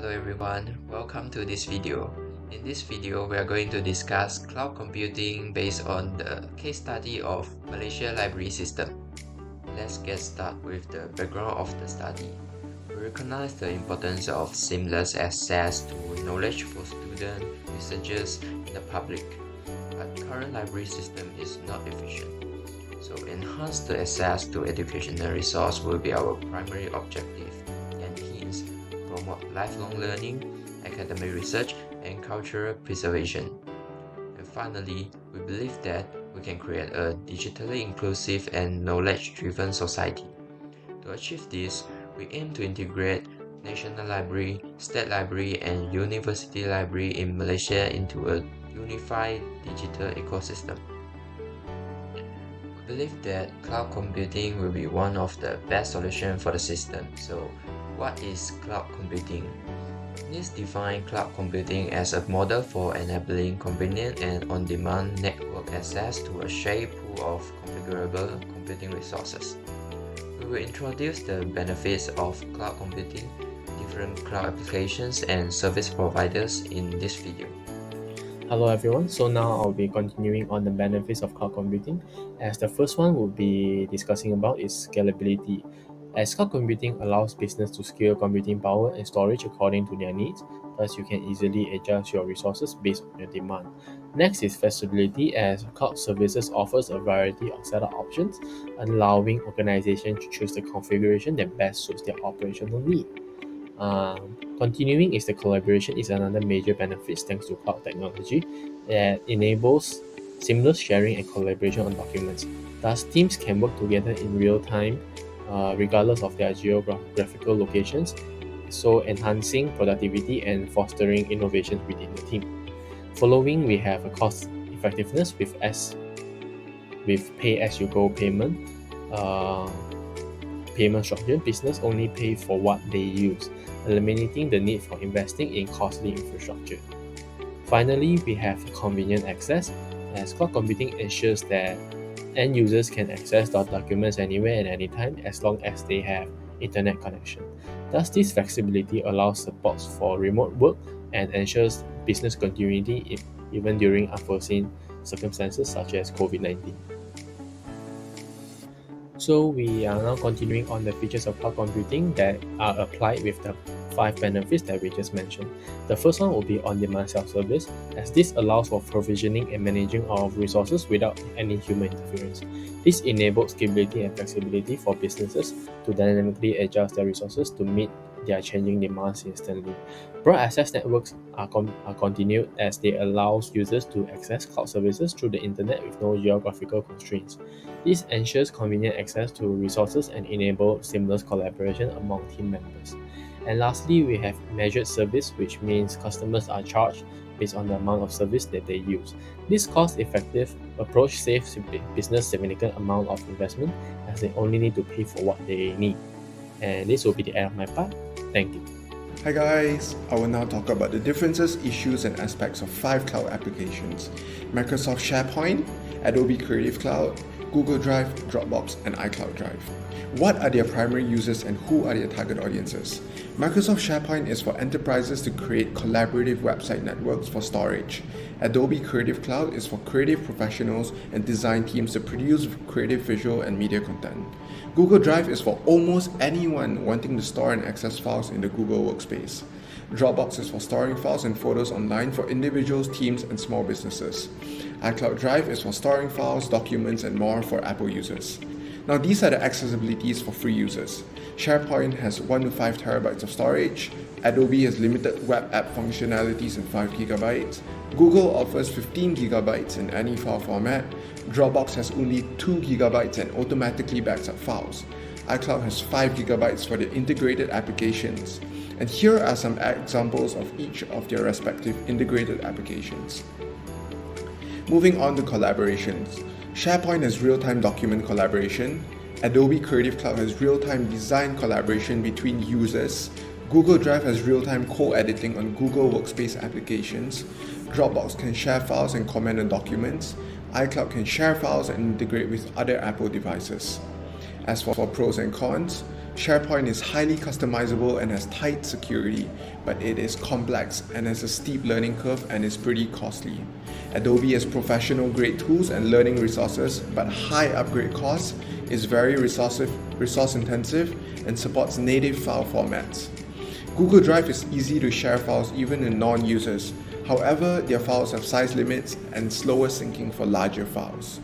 Hello everyone, welcome to this video. In this video, we are going to discuss cloud computing based on the case study of Malaysia Library System. Let's get started with the background of the study. We recognize the importance of seamless access to knowledge for students, researchers, and the public, but current library system is not efficient. So enhance the access to educational resource will be our primary objective, and hence promote lifelong learning, academic research, and cultural preservation. And finally, we believe that we can create a digitally inclusive and knowledge-driven society. To achieve this, we aim to integrate National Library, State Library, and University Library in Malaysia into a unified digital ecosystem. We believe that cloud computing will be one of the best solutions for the system. So, what is cloud computing? Let's define cloud computing as a model for enabling convenient and on-demand network access to a shared pool of configurable computing resources. We will introduce the benefits of cloud computing, different cloud applications, and service providers in this video. Hello everyone, so now I'll be continuing on the benefits of cloud computing, as the first one we'll be discussing about is scalability. As cloud computing allows business to scale computing power and storage according to their needs, thus you can easily adjust your resources based on your demand. Next is flexibility, as cloud services offers a variety of setup options, allowing organizations to choose the configuration that best suits their operational need. Continuing is the collaboration is another major benefit thanks to cloud technology that enables seamless sharing and collaboration on documents. Thus, teams can work together in real time regardless of their geographical locations, so enhancing productivity and fostering innovation within the team. Following, we have a cost effectiveness with pay-as-you-go payment. Payment structure, business only pay for what they use, eliminating the need for investing in costly infrastructure. Finally, we have convenient access, as cloud computing ensures that end users can access the documents anywhere and anytime as long as they have internet connection. Thus, this flexibility allows support for remote work and ensures business continuity even during unforeseen circumstances such as COVID-19. So we are now continuing on the features of cloud computing that are applied with the 5 benefits that we just mentioned. The first one will be on-demand self-service, as this allows for provisioning and managing of resources without any human interference. This enables scalability and flexibility for businesses to dynamically adjust their resources to meet their changing demands instantly. Broad access networks are continued, as they allow users to access cloud services through the internet with no geographical constraints. This ensures convenient access to resources and enables seamless collaboration among team members. And lastly, we have measured service, which means customers are charged based on the amount of service that they use. This cost-effective approach saves business significant amount of investment, as they only need to pay for what they need. And this will be the end of my part. Thank you. Hi guys, I will now talk about the differences, issues, and aspects of 5 cloud applications: Microsoft SharePoint, Adobe Creative Cloud, Google Drive, Dropbox, and iCloud Drive. What are their primary users and who are their target audiences? Microsoft SharePoint is for enterprises to create collaborative website networks for storage. Adobe Creative Cloud is for creative professionals and design teams to produce creative visual and media content. Google Drive is for almost anyone wanting to store and access files in the Google Workspace. Dropbox is for storing files and photos online for individuals, teams, and small businesses. iCloud Drive is for storing files, documents, and more for Apple users. Now, these are the accessibilities for free users. SharePoint has 1 to 5 terabytes of storage. Adobe has limited web app functionalities in 5 gigabytes. Google offers 15 gigabytes in any file format. Dropbox has only 2 gigabytes and automatically backs up files. iCloud has 5 gigabytes for the integrated applications. And here are some examples of each of their respective integrated applications. Moving on to collaborations. SharePoint has real-time document collaboration. Adobe Creative Cloud has real-time design collaboration between users. Google Drive has real-time co-editing on Google Workspace applications. Dropbox can share files and comment on documents. iCloud can share files and integrate with other Apple devices. As for pros and cons, SharePoint is highly customizable and has tight security, but it is complex and has a steep learning curve and is pretty costly. Adobe has professional grade tools and learning resources, but high upgrade costs, is very resource intensive, and supports native file formats. Google Drive is easy to share files even in non-users. However, their files have size limits and slower syncing for larger files.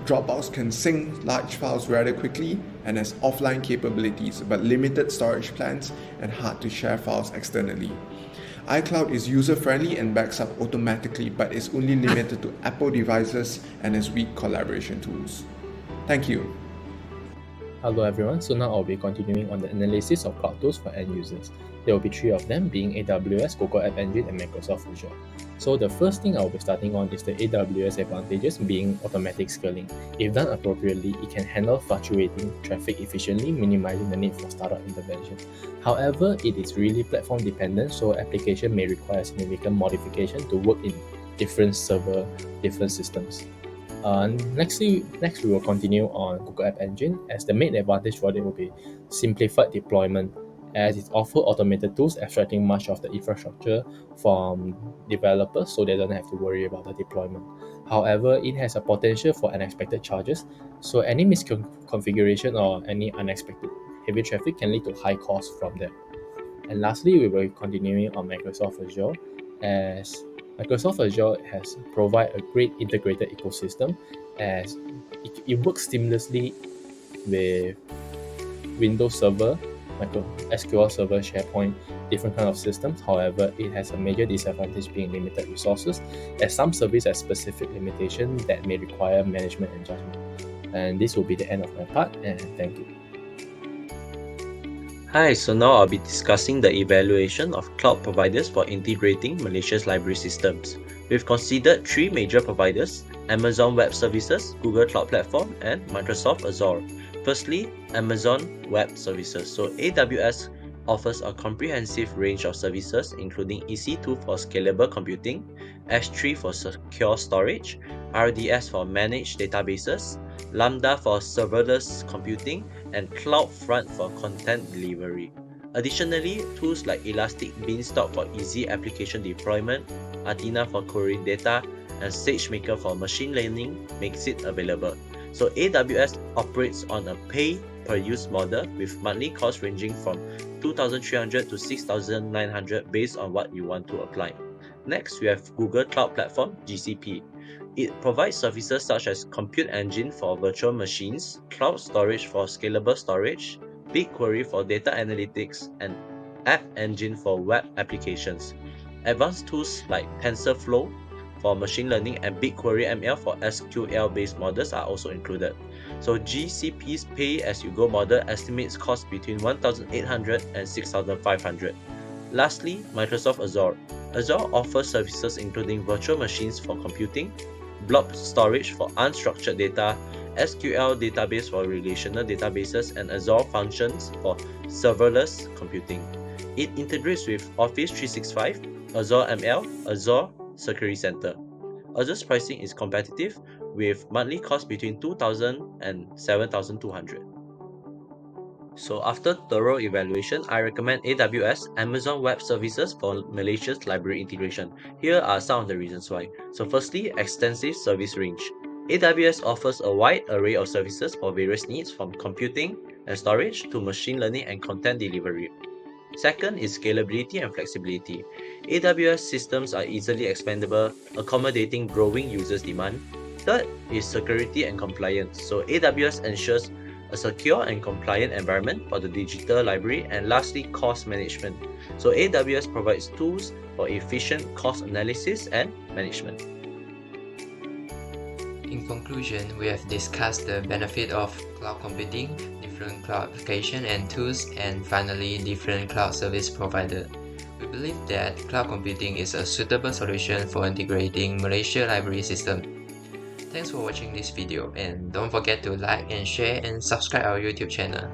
Dropbox can sync large files rather quickly and has offline capabilities but limited storage plans and hard to share files externally. iCloud is user-friendly and backs up automatically but is only limited to Apple devices and has weak collaboration tools. Thank you. Hello everyone, so now I'll be continuing on the analysis of cloud tools for end users. There will be 3 of them, being AWS, Google App Engine, and Microsoft Azure. So the first thing I'll be starting on is the AWS advantages, being automatic scaling. If done appropriately, it can handle fluctuating traffic efficiently, minimizing the need for startup intervention. However, it is really platform dependent, so application may require significant modification to work in different server, different systems. Next, we will continue on Google App Engine, as the main advantage for it will be simplified deployment, as it offers automated tools abstracting much of the infrastructure from developers so they don't have to worry about the deployment. However, it has a potential for unexpected charges, so any misconfiguration or any unexpected heavy traffic can lead to high costs from them. And lastly, we will be continuing on Microsoft Azure, as Microsoft Azure has provided a great integrated ecosystem, as it works seamlessly with Windows Server, SQL Server, SharePoint, different kind of systems. However, it has a major disadvantage being limited resources, as some services have specific limitations that may require management and judgment. And this will be the end of my part, and thank you. Hi, so now I'll be discussing the evaluation of cloud providers for integrating Malaysia's library systems. We've considered 3 major providers: Amazon Web Services, Google Cloud Platform, and Microsoft Azure. Firstly, Amazon Web Services. So AWS offers a comprehensive range of services including EC2 for scalable computing, S3 for secure storage, RDS for managed databases, Lambda for serverless computing, and CloudFront for content delivery. Additionally, tools like Elastic Beanstalk for easy application deployment, Athena for querying data, and SageMaker for machine learning makes it available. So AWS operates on a pay-per-use model with monthly costs ranging from 2,300 to 6,900 based on what you want to apply. Next, we have Google Cloud Platform, GCP. It provides services such as Compute Engine for virtual machines, Cloud Storage for scalable storage, BigQuery for data analytics, and App Engine for web applications. Advanced tools like TensorFlow for machine learning and BigQuery ML for SQL-based models are also included. So GCP's pay-as-you-go model estimates costs between 1,800 and 6,500. Lastly, Microsoft Azure. Azure offers services including virtual machines for computing, blob storage for unstructured data, SQL database for relational databases, and Azure Functions for serverless computing. It integrates with Office 365, Azure ML, Azure Security Center. Azure's pricing is competitive with monthly costs between 2,000 and 7,200. So after thorough evaluation, I recommend AWS, Amazon Web Services for Malaysia's library integration. Here are some of the reasons why. So firstly, extensive service range. AWS offers a wide array of services for various needs, from computing and storage to machine learning and content delivery. Second is scalability and flexibility. AWS systems are easily expandable, accommodating growing users' demand. Third is security and compliance. So AWS ensures a secure and compliant environment for the digital library. And lastly, cost management. So AWS provides tools for efficient cost analysis and management. In conclusion, we have discussed the benefit of cloud computing, different cloud application and tools, and finally different cloud service provider. We believe that cloud computing is a suitable solution for integrating Malaysia library system. Thanks for watching this video, and don't forget to like and share and subscribe our YouTube channel.